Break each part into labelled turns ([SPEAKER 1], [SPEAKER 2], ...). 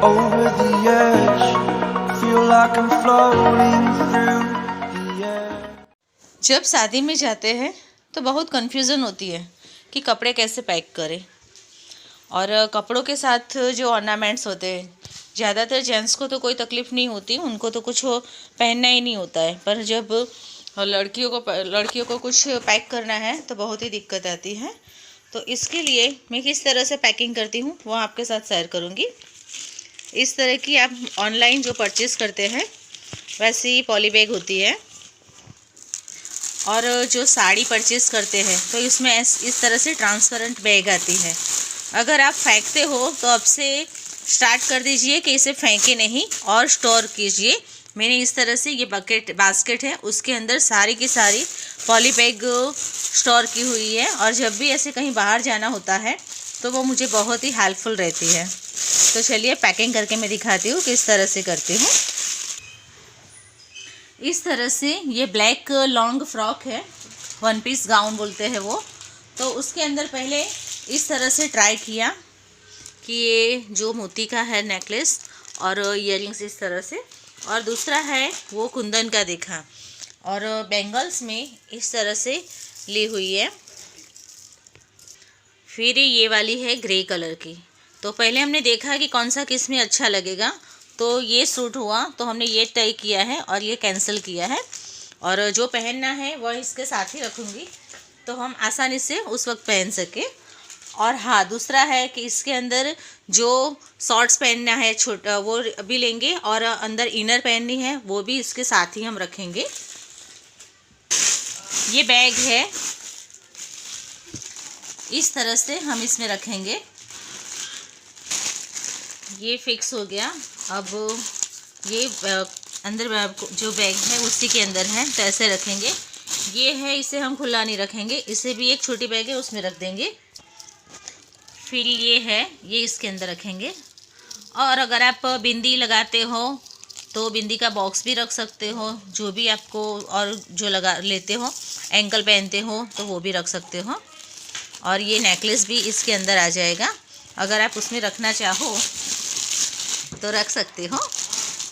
[SPEAKER 1] over the edge. Feel like I'm floating through the air.
[SPEAKER 2] जब शादी में जाते हैं तो बहुत कन्फ्यूज़न होती है कि कपड़े कैसे पैक करें। और कपड़ों के साथ जो ऑर्नामेंट्स होते हैं, ज़्यादातर जेंट्स को तो कोई तकलीफ़ नहीं होती, उनको तो कुछ पहनना ही नहीं होता है। पर जब लड़कियों को कुछ पैक करना है तो बहुत ही दिक्कत आती है। तो इसके लिए मैं किस तरह से पैकिंग करती हूँ वो आपके साथ शेयर करूँगी। इस तरह की आप ऑनलाइन जो परचेज़ करते हैं वैसी ही पॉली बैग होती है। और जो साड़ी परचेज़ करते हैं तो इसमें इस तरह से ट्रांसपेरेंट बैग आती है। अगर आप फेंकते हो तो अब से स्टार्ट कर दीजिए कि इसे फेंके नहीं और स्टोर कीजिए। मैंने इस तरह से ये बास्केट है, उसके अंदर सारी की सारी पॉली बैग स्टोर की हुई है। और जब भी ऐसे कहीं बाहर जाना होता है तो वो मुझे बहुत ही हेल्पफुल रहती है। तो चलिए पैकिंग करके मैं दिखाती हूँ किस तरह से करती हूँ। इस तरह से ये ब्लैक लॉन्ग फ्रॉक है, वन पीस गाउन बोलते हैं वो। तो उसके अंदर पहले इस तरह से ट्राई किया कि ये जो मोती का है नेकलेस और ईयरिंग्स इस तरह से, और दूसरा है वो कुंदन का देखा, और बैंगल्स में इस तरह से ली हुई है। फिर ये वाली है ग्रे कलर की। तो पहले हमने देखा कि कौन सा किस में अच्छा लगेगा, तो ये सूट हुआ तो हमने ये तय किया है और ये कैंसिल किया है। और जो पहनना है वह इसके साथ ही रखूँगी तो हम आसानी से उस वक्त पहन सके। और हाँ, दूसरा है कि इसके अंदर जो शॉर्ट्स पहनना है छोटा वो भी लेंगे, और अंदर इनर पहननी है वो भी इसके साथ ही हम रखेंगे। ये बैग है, इस तरह से हम इसमें रखेंगे। ये फिक्स हो गया। अब ये अंदर जो बैग है उसी के अंदर है तो ऐसे रखेंगे। ये है, इसे हम खुला नहीं रखेंगे, इसे भी एक छोटी बैग है उसमें रख देंगे। फिर ये है, ये इसके अंदर रखेंगे। और अगर आप बिंदी लगाते हो तो बिंदी का बॉक्स भी रख सकते हो, जो भी आपको, और जो लगा लेते हो एंकल पहनते हो तो वो भी रख सकते हो। और ये नेकलेस भी इसके अंदर आ जाएगा, अगर आप उसमें रखना चाहो तो रख सकते हो।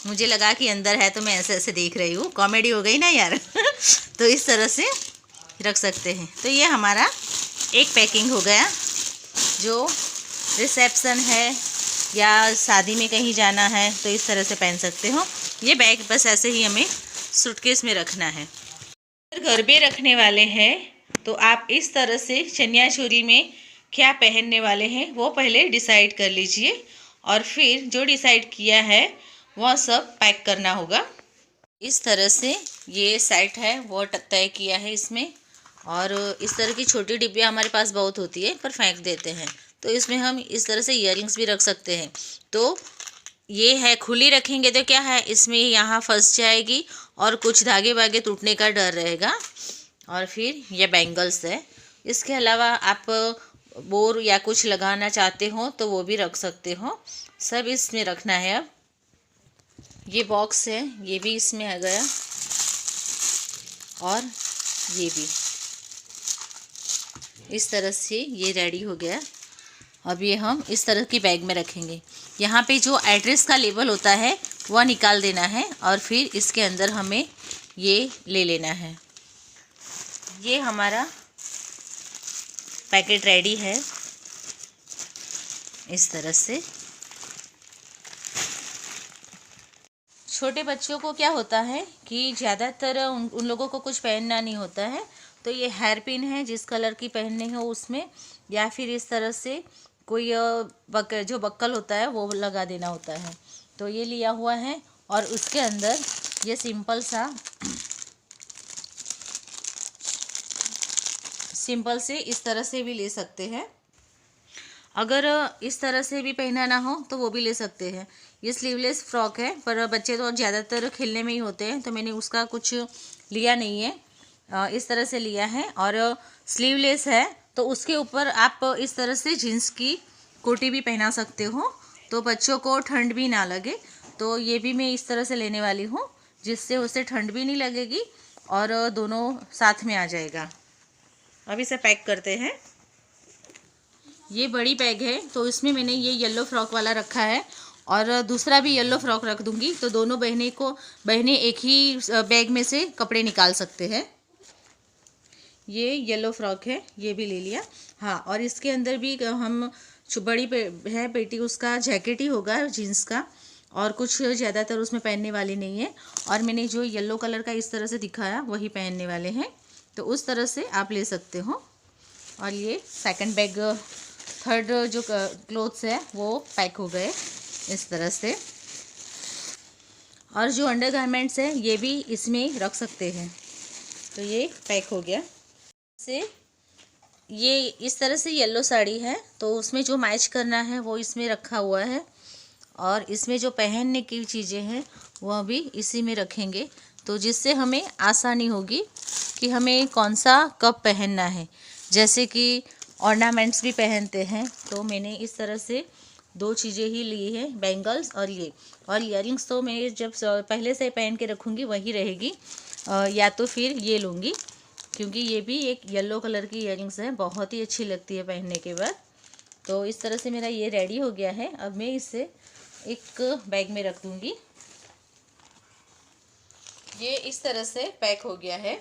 [SPEAKER 2] मुझे लगा कि अंदर है तो मैं ऐसे ऐसे देख रही हूँ, कॉमेडी हो गई ना यार। तो इस तरह से रख सकते हैं। तो ये हमारा एक पैकिंग हो गया। जो रिसेप्शन है या शादी में कहीं जाना है तो इस तरह से पहन सकते हो। ये बैग बस ऐसे ही हमें सूटकेस में रखना है। अगर घर पे रखने वाले हैं तो आप इस तरह से चनिया चोली में क्या पहनने वाले हैं वो पहले डिसाइड कर लीजिए, और फिर जो डिसाइड किया है वह सब पैक करना होगा। इस तरह से ये सेट है वो तय किया है इसमें। और इस तरह की छोटी डिब्बियाँ हमारे पास बहुत होती है पर फेंक देते हैं, तो इसमें हम इस तरह से ईयरिंग्स भी रख सकते हैं। तो ये है, खुली रखेंगे तो क्या है, इसमें यहाँ फंस जाएगी और कुछ धागे वागे टूटने का डर रहेगा। और फिर ये बैंगल्स है। इसके अलावा आप बोर या कुछ लगाना चाहते हो तो वो भी रख सकते हो। सब इसमें रखना है। अब ये बॉक्स है, ये भी इसमें आ गया, और ये भी इस तरह से ये रेडी हो गया। अब ये हम इस तरह की बैग में रखेंगे। यहाँ पे जो एड्रेस का लेबल होता है वह निकाल देना है, और फिर इसके अंदर हमें ये ले लेना है। ये हमारा पैकेट रेडी है इस तरह से। छोटे बच्चों को क्या होता है कि ज़्यादातर उन लोगों को कुछ पहनना नहीं होता है, तो ये हेयर पिन है, जिस कलर की पहननी हो उसमें, या फिर इस तरह से कोई जो बक्कल होता है वो लगा देना होता है। तो ये लिया हुआ है, और उसके अंदर ये सिंपल से इस तरह से भी ले सकते हैं। अगर इस तरह से भी पहना ना हो तो वो भी ले सकते हैं। ये स्लीवलेस फ्रॉक है, पर बच्चे तो ज़्यादातर खेलने में ही होते हैं तो मैंने उसका कुछ लिया नहीं है, इस तरह से लिया है। और स्लीवलेस है तो उसके ऊपर आप इस तरह से जीन्स की कोटी भी पहना सकते हो, तो बच्चों को ठंड भी ना लगे। तो ये भी मैं इस तरह से लेने वाली हूँ, जिससे उसे ठंड भी नहीं लगेगी और दोनों साथ में आ जाएगा। अब इसे पैक करते हैं। ये बड़ी बैग है तो इसमें मैंने ये येलो फ्रॉक वाला रखा है, और दूसरा भी येलो फ्रॉक रख दूंगी, तो दोनों बहनें एक ही बैग में से कपड़े निकाल सकते हैं। ये येलो फ्रॉक है, ये भी ले लिया। हाँ, और इसके अंदर भी हम बड़ी है पेटी, उसका जैकेट ही होगा जीन्स का, और कुछ ज़्यादातर उसमें पहनने वाली नहीं है। और मैंने जो येलो कलर का इस तरह से दिखाया वही पहनने वाले हैं, तो उस तरह से आप ले सकते हो। और ये सेकंड बैग, थर्ड जो क्लोथ्स है वो पैक हो गए इस तरह से। और जो अंडरगारमेंट्स है ये भी इसमें रख सकते हैं, तो ये पैक हो गया। से ये इस तरह से येलो साड़ी है, तो उसमें जो मैच करना है वो इसमें रखा हुआ है, और इसमें जो पहनने की चीज़ें हैं वह भी इसी में रखेंगे, तो जिससे हमें आसानी होगी कि हमें कौन सा कब पहनना है। जैसे कि ऑर्नामेंट्स भी पहनते हैं, तो मैंने इस तरह से 2 चीज़ें ही ली है, बैंगल्स और ये। और इयररिंग्स तो मैं जब पहले से पहन के रखूँगी वही रहेगी, या तो फिर ये लूँगी, क्योंकि ये भी एक येलो कलर की इयररिंग्स है, बहुत ही अच्छी लगती है पहनने के बाद। तो इस तरह से मेरा ये रेडी हो गया है। अब मैं इसे एक बैग में रख दूँगी। ये इस तरह से पैक हो गया है।